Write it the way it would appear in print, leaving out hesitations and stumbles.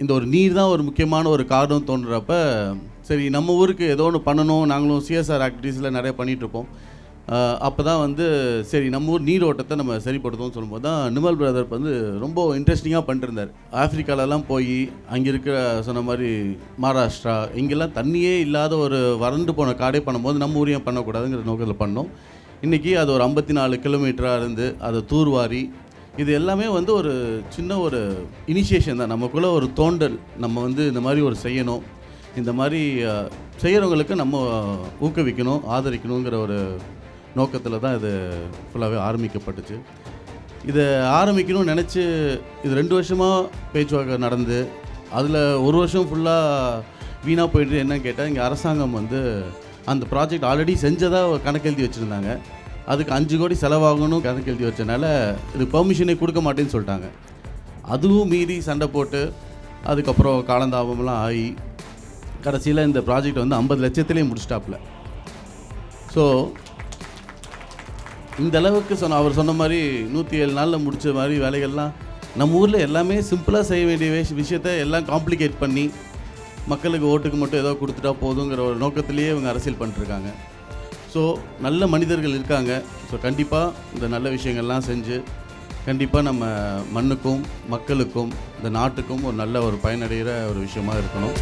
இந்த ஒரு நீர் தான் ஒரு முக்கியமான ஒரு காரணம் தோன்றப்ப, சரி நம்ம ஊருக்கு ஏதோ ஒன்று பண்ணணும், நாங்களும் சிஎஸ்ஆர் ஆக்டிவிட்டீஸில் நிறைய பண்ணிகிட்ருப்போம். அப்போ தான் வந்து சரி நம்ம ஊர் நீரோட்டத்தை நம்ம சரிப்படுத்தோம்னு சொல்லும்போது தான் நிமல் பிரதர் வந்து ரொம்ப இன்ட்ரெஸ்டிங்காக பண்ணிட்டுருந்தார். ஆஃப்ரிக்காலெலாம் போய் அங்கே இருக்கிற சொன்ன மாதிரி மகாராஷ்டிரா இங்கெல்லாம் தண்ணியே இல்லாத ஒரு வறண்டு போன காடே பண்ணும்போது நம்ம ஊரையும் பண்ணக்கூடாதுங்கிற நோக்கத்தில் பண்ணோம். இன்றைக்கி அது ஒரு 54 கிலோமீட்டராக இருந்து அதை தூர்வாரி இது எல்லாமே வந்து ஒரு சின்ன ஒரு இனிஷியேஷன் தான். நமக்குள்ளே ஒரு தோண்டல், நம்ம வந்து இந்த மாதிரி ஒரு செய்யணும், இந்த மாதிரி செய்கிறவங்களுக்கு நம்ம ஊக்குவிக்கணும், ஆதரிக்கணுங்கிற ஒரு நோக்கத்தில் தான் இது ஃபுல்லாகவே ஆரம்பிக்கப்பட்டுச்சு. இதை ஆரம்பிக்கணும்னு நினச்சி இது 2 வருஷமாக பேச்சுவார்த்தை நடந்து அதில் 1 வருஷம் ஃபுல்லாக வீணாக போயிட்டு என்னன்னு கேட்டால், இங்கே அரசாங்கம் வந்து அந்த ப்ராஜெக்ட் ஆல்ரெடி செஞ்சதாக கணக்கெழுதி வச்சுருந்தாங்க. அதுக்கு 5 கோடி செலவாகணும் கணக்கெழுதி வச்சனால இது பெர்மிஷனே கொடுக்க மாட்டேன்னு சொல்லிட்டாங்க. அதுவும் மீறி சண்டை போட்டு அதுக்கப்புறம் காலந்தாபம்லாம் ஆகி கடைசியில் இந்த ப்ராஜெக்ட் வந்து 50 லட்சத்துலேயே முடிச்சிட்டாப்புல. ஸோ இந்த அளவுக்கு அவர் சொன்ன மாதிரி 107 நாளில் முடித்த மாதிரி வேலைகள்லாம் நம்ம ஊரில் எல்லாமே சிம்பிளாக செய்ய வேண்டிய விஷயத்தை எல்லாம் காம்ப்ளிகேட் பண்ணி மக்களுக்கு ஓட்டுக்கு மட்டும் ஏதோ கொடுத்துட்டா போதுங்கிற ஒரு நோக்கத்திலேயே இவங்க அரசியல் பண்ணிட்டுருக்காங்க. ஸோ நல்ல மனிதர்கள் இருக்காங்க. ஸோ கண்டிப்பாக இந்த நல்ல விஷயங்கள்லாம் செஞ்சு கண்டிப்பாக நம்ம மண்ணுக்கும் மக்களுக்கும் இந்த நாட்டுக்கும் ஒரு நல்ல ஒரு பயனடைகிற ஒரு விஷயமாக இருக்கணும்.